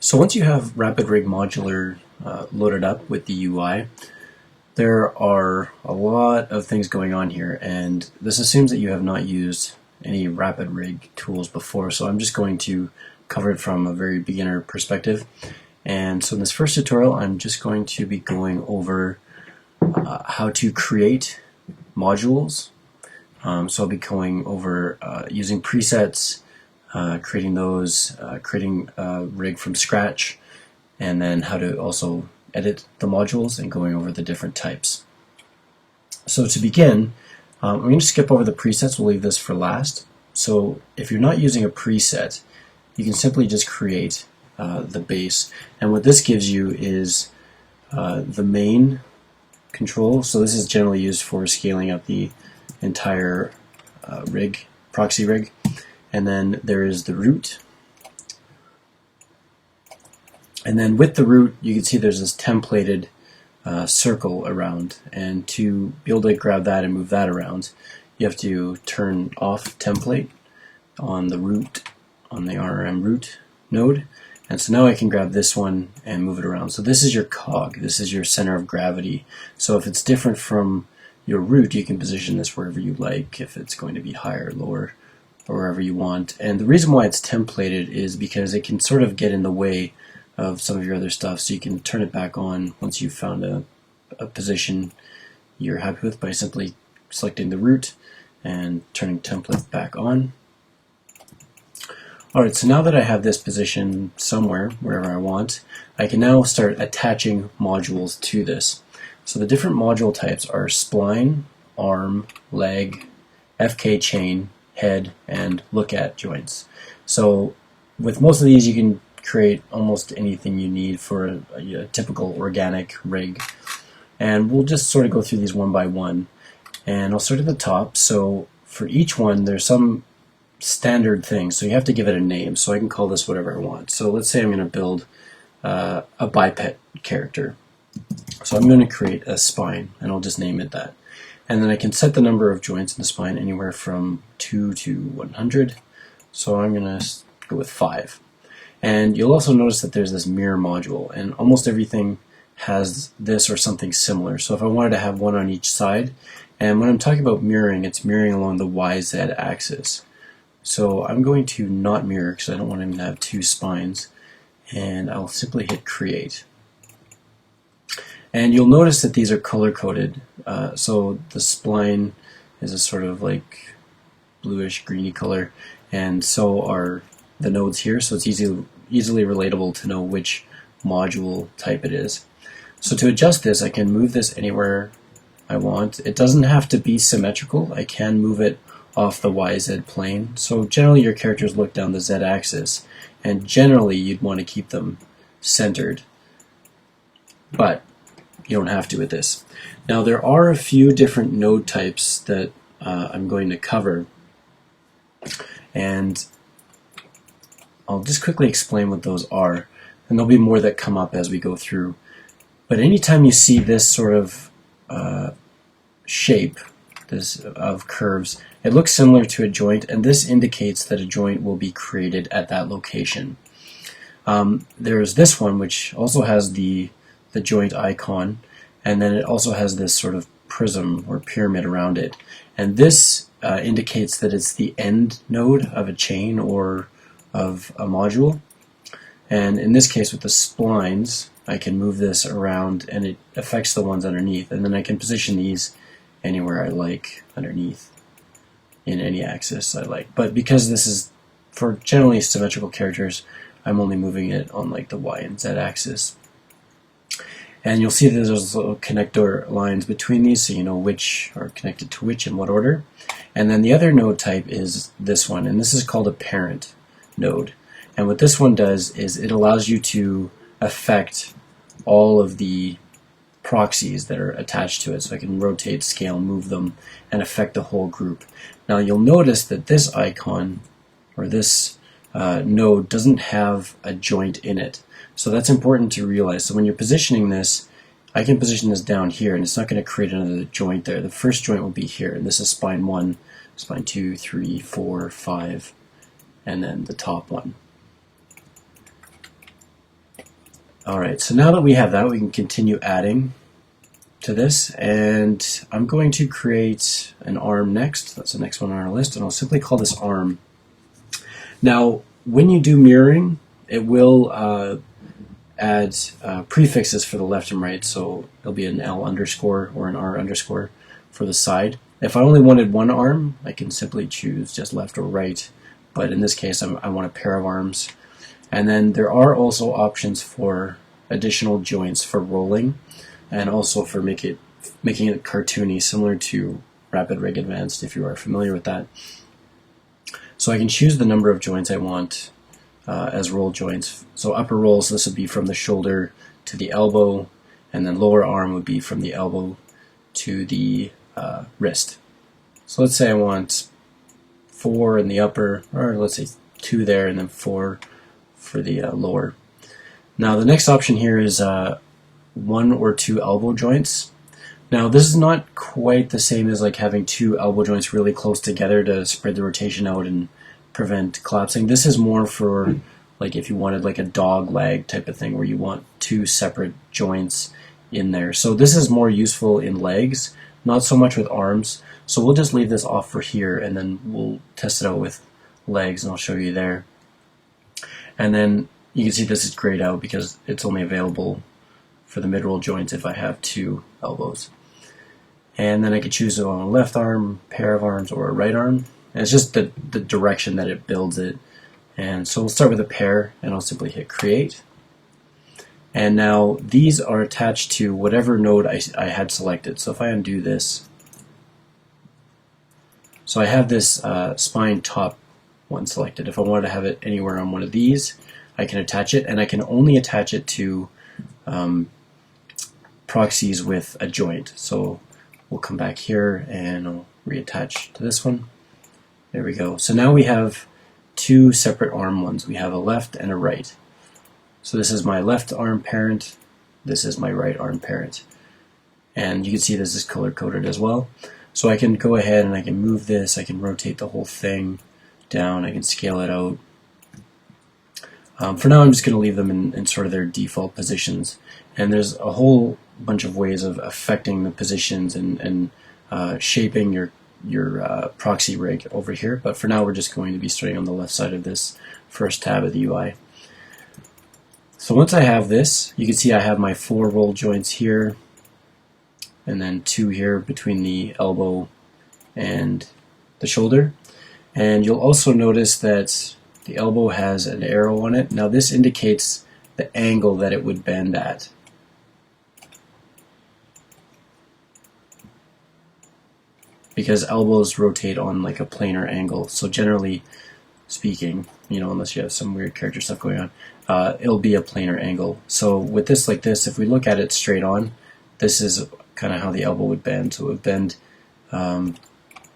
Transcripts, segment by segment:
So once you have Rapid Rig Modular loaded up with the UI, there are a lot of things going on here, and this assumes that you have not used any Rapid Rig tools before, so I'm just going to cover it from a very beginner perspective. And so in this first tutorial, I'm just going to be going over how to create modules. So I'll be going over using presets, creating those, creating a rig from scratch, and then how to also edit the modules and going over the different types. So to begin, I'm going to skip over the presets. We'll leave this for last. So if you're not using a preset, you can simply just create the base. And what this gives you is the main control. So this is generally used for scaling up the entire rig, proxy rig. And then there is the root. And then with the root, you can see there's this templated circle around. And to be able to grab that and move that around, you have to turn off template on the root, on the RRM root node. And so now I can grab this one and move it around. So this is your cog. This is your center of gravity. So if it's different from your root, you can position this wherever you like, if it's going to be higher, lower, or wherever you want. And the reason why it's templated is because it can sort of get in the way of some of your other stuff, so you can turn it back on once you've found a position you're happy with by simply selecting the root and turning template back on. Alright, so now that I have this position somewhere, wherever I want, I can now start attaching modules to this. So the different module types are spline, arm, leg, FK chain, head, and look at joints. So with most of these you can create almost anything you need for a typical organic rig. And we'll just sort of go through these one by one. And I'll start at the top. So for each one there's some standard things, so you have to give it a name. So I can call this whatever I want. So let's say I'm going to build a biped character. So I'm going to create a spine, and I'll just name it that. And then I can set the number of joints in the spine anywhere from 2 to 100. So I'm going to go with 5. And you'll also notice that there's this mirror module, and almost everything has this or something similar. So if I wanted to have one on each side, and when I'm talking about mirroring, it's mirroring along the YZ axis. So I'm going to not mirror because I don't want him to have 2 spines, and I'll simply hit create. And you'll notice that these are color coded. So the spline is a sort of like bluish greeny color, and so are the nodes here, so it's easily relatable to know which module type it is. So to adjust this, I can move this anywhere I want. It doesn't have to be symmetrical. I can move it off the YZ plane. So generally your characters look down the Z axis, and generally you'd want to keep them centered, but you don't have to with this. Now there are a few different node types that I'm going to cover, and I'll just quickly explain what those are, and there'll be more that come up as we go through. But anytime you see this sort of shape of curves, it looks similar to a joint, and this indicates that a joint will be created at that location. There's this one which also has the joint icon, and then it also has this sort of prism or pyramid around it, and this indicates that it's the end node of a chain or of a module. And in this case with the splines, I can move this around and it affects the ones underneath, and then I can position these anywhere I like underneath in any axis I like. But because this is for generally symmetrical characters, I'm only moving it on like the Y and Z axis. And you'll see that there's little connector lines between these, so you know which are connected to which in what order. And then the other node type is this one, and this is called a parent node. And what this one does is it allows you to affect all of the proxies that are attached to it. So I can rotate, scale, move them, and affect the whole group. Now you'll notice that this icon, or this node, doesn't have a joint in it. So that's important to realize. So when you're positioning this, I can position this down here, and it's not going to create another joint there. The first joint will be here, and this is spine 1, spine 2, 3, 4, 5, and then the top one. Alright, so now that we have that, we can continue adding to this, and I'm going to create an arm next. That's the next one on our list, and I'll simply call this arm. Now, when you do mirroring, it will add prefixes for the left and right, so it'll be an L underscore or an R underscore for the side. If I only wanted one arm, I can simply choose just left or right, but in this case I want a pair of arms. And then there are also options for additional joints for rolling, and also for making it cartoony, similar to Rapid Rig Advanced, if you are familiar with that. So I can choose the number of joints I want as roll joints. So upper rolls, this would be from the shoulder to the elbow, and then lower arm would be from the elbow to the wrist. So let's say I want 4 in the upper, or let's say 2 there, and then 4 for the lower. Now the next option here is 1 or 2 elbow joints. Now this is not quite the same as like having 2 elbow joints really close together to spread the rotation out and prevent collapsing. This is more for like if you wanted like a dog leg type of thing where you want 2 separate joints in there. So this is more useful in legs, not so much with arms. So we'll just leave this off for here, and then we'll test it out with legs, and I'll show you there. And then you can see this is grayed out because it's only available for the mid-roll joints if I have 2 elbows. And then I could choose a left arm, pair of arms, or a right arm. And it's just the direction that it builds it. And so we'll start with a pair, and I'll simply hit create. And now these are attached to whatever node I had selected. So if I undo this, so I have this spine top one selected. If I wanted to have it anywhere on one of these, I can attach it, and I can only attach it to proxies with a joint. So we'll come back here and I'll reattach to this one. There we go. So now we have 2 separate arm ones. We have a left and a right. So this is my left arm parent, this is my right arm parent. And you can see this is color coded as well. So I can go ahead and I can move this, I can rotate the whole thing down, I can scale it out. For now I'm just going to leave them in sort of their default positions. And there's a whole bunch of ways of affecting the positions and shaping your proxy rig over here. But for now we're just going to be starting on the left side of this first tab of the UI. So once I have this, you can see I have my 4 roll joints here, and then 2 here between the elbow and the shoulder. And you'll also notice that the elbow has an arrow on it. Now this indicates the angle that it would bend at. Because elbows rotate on like a planar angle, so generally speaking, you know, unless you have some weird character stuff going on, it'll be a planar angle. So with this like this, if we look at it straight on, this is kind of how the elbow would bend. So it would bend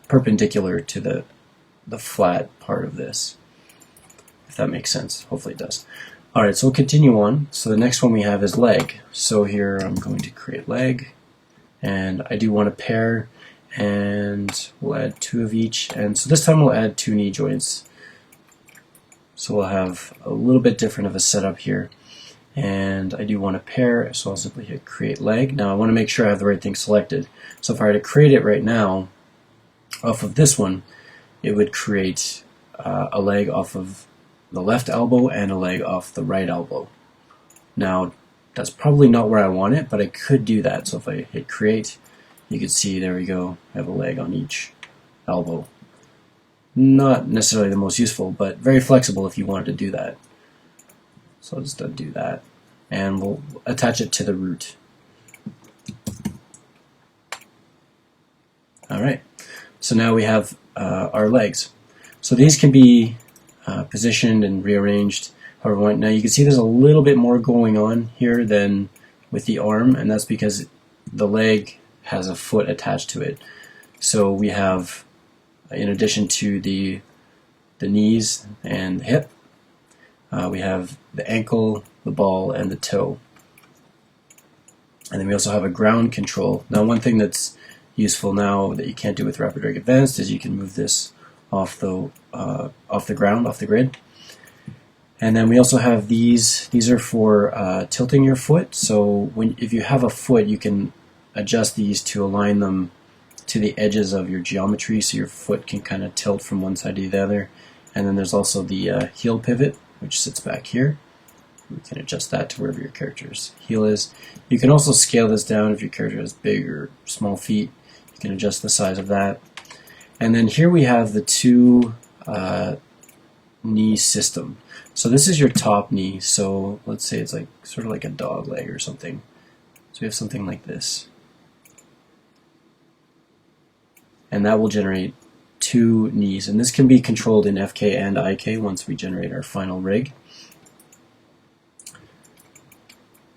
perpendicular to the flat part of this, if that makes sense. Hopefully it does. Alright, so we'll continue on. So the next one we have is leg. So here I'm going to create leg, and I do want a pair, and we'll add 2 of each. And so this time we'll add 2 knee joints. So we'll have a little bit different of a setup here. And I do want a pair, so I'll simply hit create leg. Now I want to make sure I have the right thing selected. So if I were to create it right now, off of this one, it would create a leg off of the left elbow and a leg off the right elbow. Now that's probably not where I want it, but I could do that. So if I hit create, you can see, there we go, I have a leg on each elbow. Not necessarily the most useful, but very flexible if you wanted to do that. So I'll just undo that, and we'll attach it to the root. Alright, so now we have our legs. So these can be positioned and rearranged however we want. Now you can see there's a little bit more going on here than with the arm, and that's because the leg has a foot attached to it. So we have, in addition to the knees and the hip, we have the ankle, the ball, and the toe. And then we also have a ground control. Now one thing that's useful now that you can't do with Rapid Rig Advanced is you can move this off the ground, off the grid. And then we also have these. These are for tilting your foot. So if you have a foot, you can adjust these to align them to the edges of your geometry, so your foot can kind of tilt from one side to the other. And then there's also the heel pivot, which sits back here. You can adjust that to wherever your character's heel is. You can also scale this down if your character has big or small feet. You can adjust the size of that. And then here we have the two knee system. So this is your top knee. So let's say it's like sort of like a dog leg or something. So we have something like this. And that will generate two knees. And this can be controlled in FK and IK once we generate our final rig.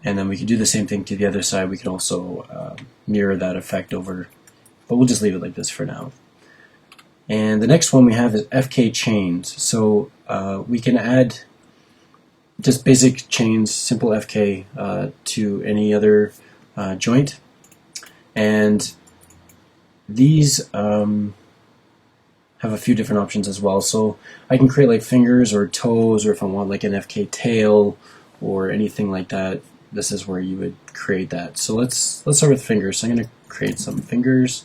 And then we can do the same thing to the other side. We can also mirror that effect over, but we'll just leave it like this for now. And the next one we have is FK chains. So we can add just basic chains, simple FK, to any other joint. And these have a few different options as well. So I can create like fingers or toes, or if I want like an FK tail or anything like that, this is where you would create that. So let's start with fingers. So I'm going to create some fingers.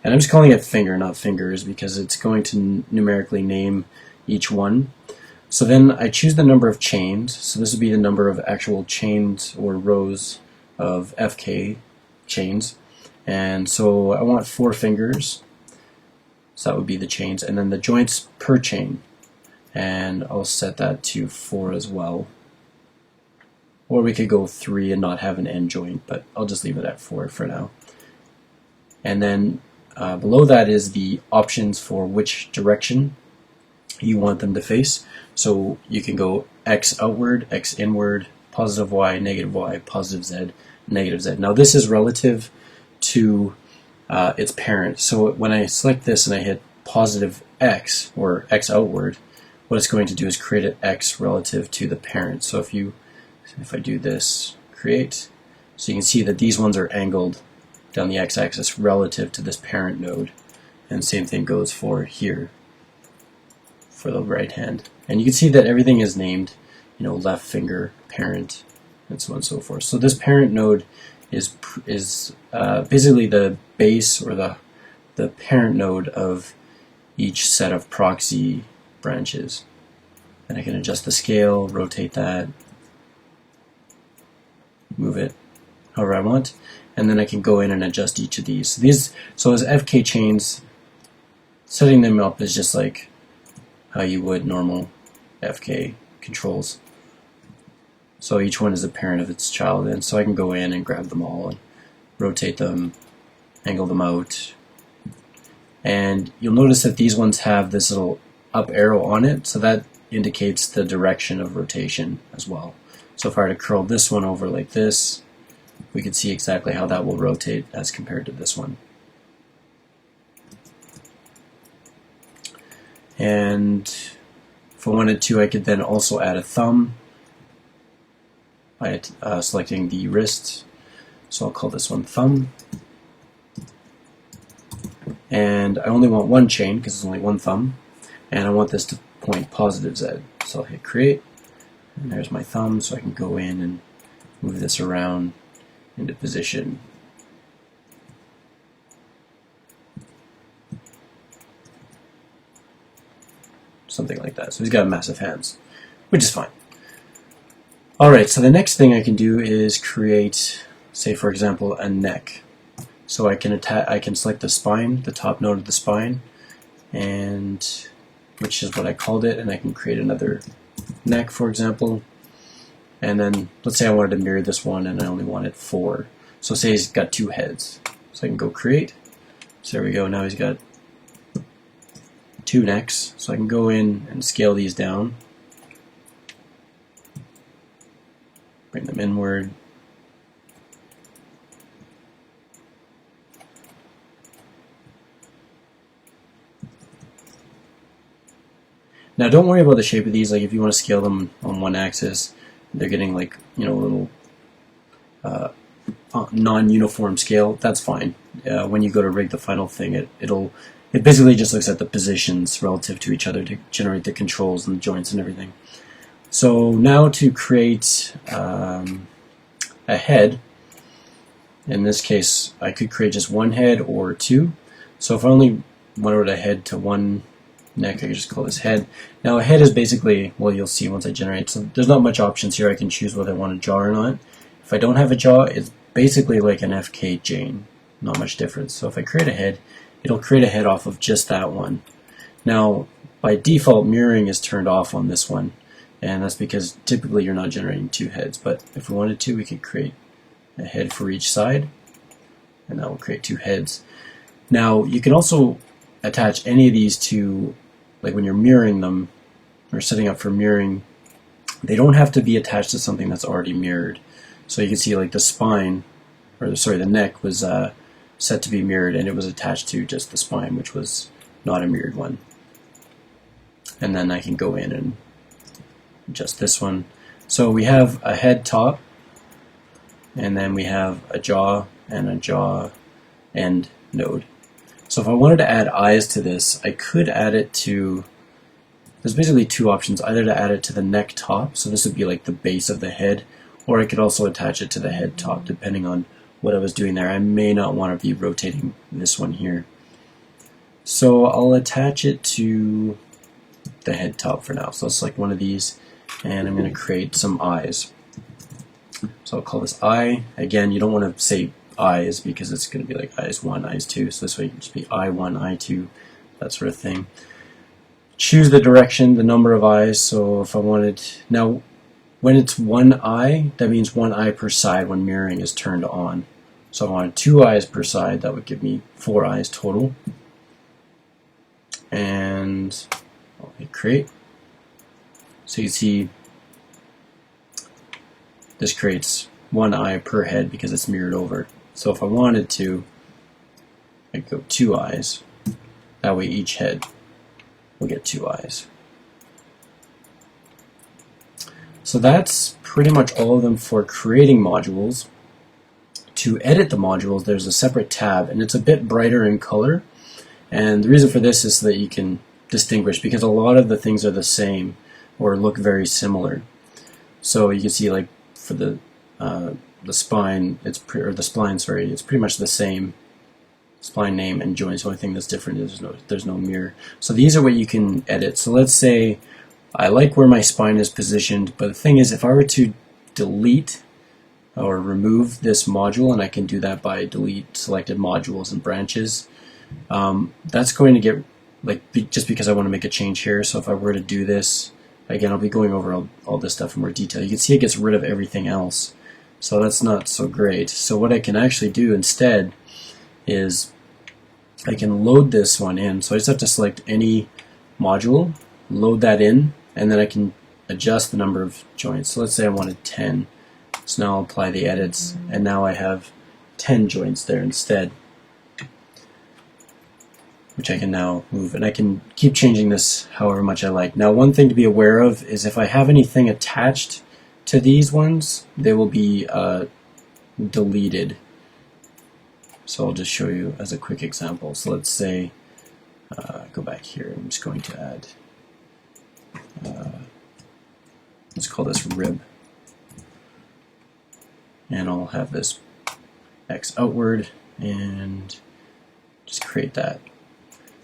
And I'm just calling it finger, not fingers, because it's going to numerically name each one. So then I choose the number of chains. So this would be the number of actual chains or rows of FK chains. And so I want 4 fingers. So that would be the chains. And then the joints per chain. And I'll set that to 4 as well. Or we could go 3 and not have an end joint, but I'll just leave it at 4 for now. And then below that is the options for which direction you want them to face. So you can go X outward, X inward, positive Y, positive Z, negative Z. Now this is relative to its parent. So when I select this and I hit positive X or X outward, what it's going to do is create an X relative to the parent. So if I do this, create, so you can see that these ones are angled down the x-axis relative to this parent node. And same thing goes for here, for the right hand. And you can see that everything is named, left finger, parent, and so on and so forth. So this parent node is basically the base or the parent node of each set of proxy branches. And I can adjust the scale, rotate that, move it however I want, and then I can go in and adjust each of these. So as FK chains, setting them up is just like how you would normal FK controls. So each one is a parent of its child, and so I can go in and grab them all and rotate them, angle them out. And you'll notice that these ones have this little up arrow on it, so that indicates the direction of rotation as well. So if I were to curl this one over like this, we can see exactly how that will rotate as compared to this one. And if I wanted to, I could then also add a thumb by selecting the wrist. So I'll call this one thumb. And I only want one chain because it's only one thumb. And I want this to point positive Z. So I'll hit create. And there's my thumb, so I can go in and move this around into position. Something like that. So he's got massive hands, which is fine. Alright, so the next thing I can do is create, say for example, a neck. So I can select the spine, the top node of the spine, and which is what I called it, and I can create another neck, for example. And then let's say I wanted to mirror this one and I only wanted 4. So say he's got 2 heads. So I can go create. So there we go, now he's got 2 necks. So I can go in and scale these down. Bring them inward. Now don't worry about the shape of these. Like if you want to scale them on one axis, they're getting like a little non-uniform scale. That's fine. When you go to rig the final thing, it basically just looks at the positions relative to each other to generate the controls and the joints and everything. So now to create a head, in this case I could create just one head or two. So if I only wanted a head to one neck, I could just call this head. Now a head is basically, well, you'll see once I generate, so there's not much options here. I can choose whether I want a jaw or not. If I don't have a jaw, it's basically like an FK chain, not much difference. So if I create a head, it'll create a head off of just that one. Now by default mirroring is turned off on this one, and that's because typically you're not generating two heads, but if we wanted to, we could create a head for each side, and that will create two heads. Now you can also attach any of these to, like when you're mirroring them or setting up for mirroring, they don't have to be attached to something that's already mirrored. So you can see like the spine, or sorry, the neck was set to be mirrored, and it was attached to just the spine, which was not a mirrored one. And then I can go in and adjust this one. So we have a head top, and then we have a jaw and a jaw end node. So if I wanted to add eyes to this, I could add it to, there's basically two options, either to add it to the neck top, so this would be like the base of the head, or I could also attach it to the head top depending on what I was doing there. I may not want to be rotating this one here. So I'll attach it to the head top for now. So it's like one of these, and I'm going to create some eyes. So I'll call this eye. Again, you don't want to say eyes because it's going to be like eyes 1, eyes 2. So this way it can just be I1, I2, that sort of thing. Choose the direction, the number of eyes. So if I wanted, now when it's one eye, that means one eye per side when mirroring is turned on. So if I wanted 2 eyes per side, that would give me 4 eyes total. And I'll hit create. So you can see this creates 1 eye per head because it's mirrored over. So if I wanted to, I'd go 2 eyes. That way each head will get 2 eyes. So that's pretty much all of them for creating modules. To edit the modules, there's a separate tab, and it's a bit brighter in color. And the reason for this is so that you can distinguish, because a lot of the things are the same or look very similar. So you can see, like for the spine, it's the spline. Sorry, it's pretty much the same spline name and joints. The only thing that's different is there's no mirror. So these are what you can edit. So let's say I like where my spine is positioned, but the thing is, if I were to delete or remove this module, and I can do that by delete selected modules and branches, that's going to get, like, just because I want to make a change here. So if I were to do this, again, I'll be going over all this stuff in more detail. You can see it gets rid of everything else. So that's not so great. So what I can actually do instead is I can load this one in. So I just have to select any module, load that in, and then I can adjust the number of joints. So let's say I wanted 10. So now I'll apply the edits, and now I have 10 joints there instead, which I can now move, and I can keep changing this however much I like. Now, one thing to be aware of is if I have anything attached to these ones, they will be deleted. So I'll just show you as a quick example. So let's say, go back here, I'm just going to add, let's call this rib. And I'll have this X outward and just create that.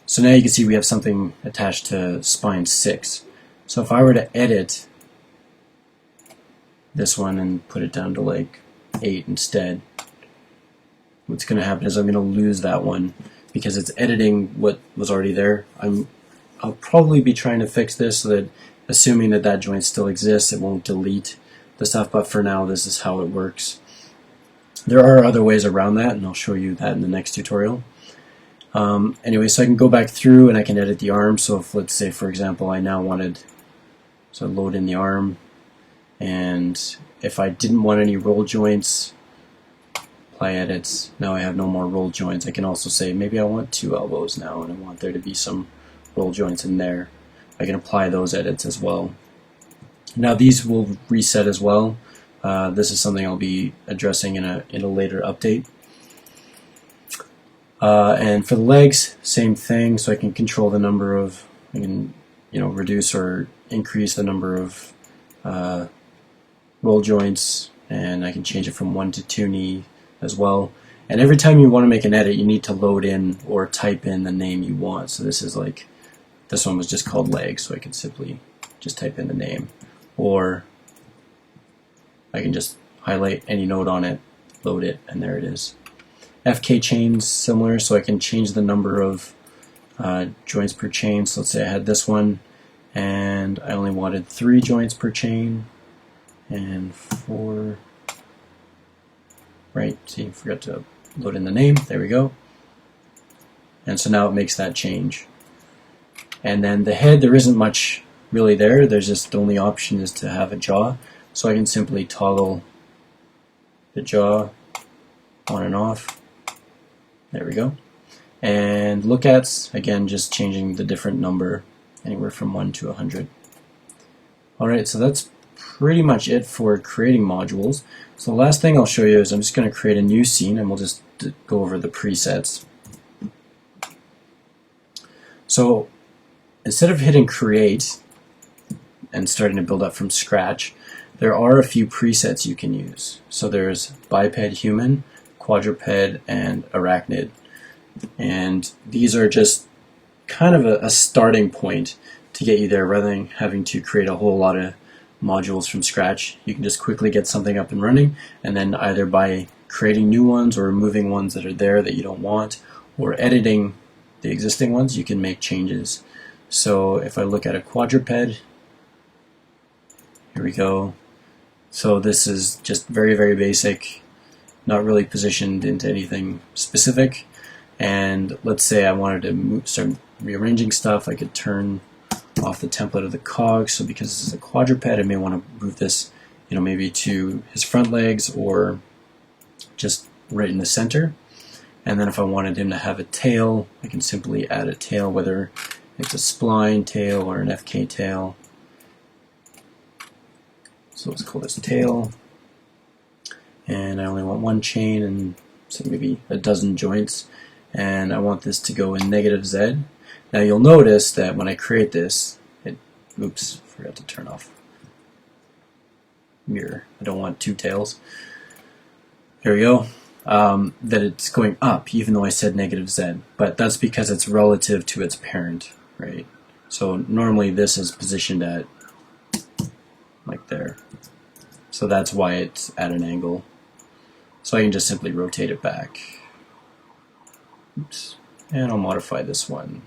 So now you can see we have something attached to spine 6. So if I were to edit this one and put it down to like 8 instead, what's going to happen is I'm going to lose that one because it's editing what was already there. I'll probably be trying to fix this so that, assuming that that joint still exists, it won't delete the stuff, but for now this is how it works. There are other ways around that, and I'll show you that in the next tutorial. Anyway, so I can go back through and I can edit the arm. So if, let's say, for example, I now wanted to load in the arm, and if I didn't want any roll joints, apply edits, now I have no more roll joints. I can also say maybe I want 2 elbows now and I want there to be some roll joints in there. I can apply those edits as well. Now these will reset as well. This is something I'll be addressing in a later update. And for the legs, same thing. So I can control the number of, I can reduce or increase the number of roll joints, and I can change it from 1 to 2 knee as well. And every time you want to make an edit, you need to load in or type in the name you want. So this is like, this one was just called leg, so I can simply just type in the name, or I can just highlight any node on it, load it, and there it is. FK chains similar, so I can change the number of joints per chain. So let's say I had this one and I only wanted 3 joints per chain and 4, right? See, forgot to load in the name, there we go. And so now it makes that change. And then the head, there isn't much really there, there's just the only option is to have a jaw. So I can simply toggle the jaw on and off. There we go. And look at's, again, just changing the different number, anywhere from 1 to 100. Alright, so that's pretty much it for creating modules. So the last thing I'll show you is I'm just going to create a new scene, and we'll just go over the presets. So instead of hitting create and starting to build up from scratch, there are a few presets you can use. So there's biped human, quadruped, and arachnid. And these are just kind of a starting point to get you there rather than having to create a whole lot of modules from scratch. You can just quickly get something up and running, and then either by creating new ones or removing ones that are there that you don't want, or editing the existing ones, you can make changes. So if I look at a quadruped, here we go. So this is just very, very basic, not really positioned into anything specific. And let's say I wanted to start rearranging stuff, I could turn off the template of the cog. So because this is a quadruped, I may want to move this, maybe to his front legs or just right in the center. And then if I wanted him to have a tail, I can simply add a tail, whether it's a spline tail or an FK tail. So let's call this tail. And I only want 1 chain and say maybe a dozen joints. And I want this to go in -Z. Now you'll notice that when I create this, oops, forgot to turn off mirror. I don't want 2 tails. There we go. That it's going up, even though I said -Z. But that's because it's relative to its parent, right? So normally this is positioned at like there. So that's why it's at an angle. So I can just simply rotate it back. Oops. And I'll modify this one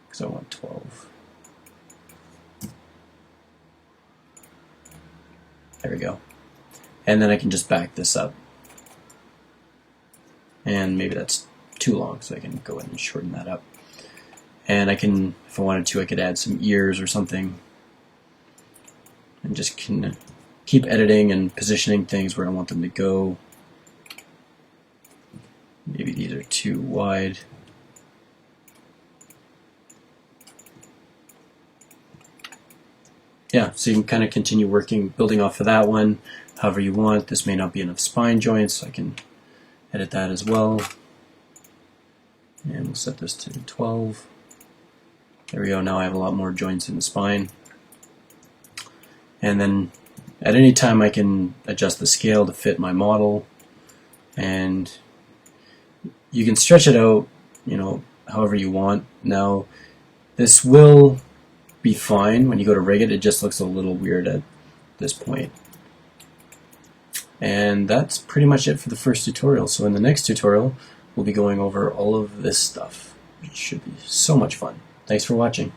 because I want 12. There we go. And then I can just back this up. And maybe that's too long, so I can go ahead and shorten that up. And I can, if I wanted to, I could add some ears or something. And just can keep editing and positioning things where I want them to go. Maybe these are too wide. Yeah, so you can kind of continue working, building off of that one however you want. This may not be enough spine joints, so I can edit that as well. And we'll set this to 12. There we go, now I have a lot more joints in the spine. And then at any time I can adjust the scale to fit my model, and you can stretch it out, however you want. Now, this will be fine when you go to rig it. It just looks a little weird at this point. And that's pretty much it for the first tutorial. So in the next tutorial, we'll be going over all of this stuff, which should be so much fun. Thanks for watching.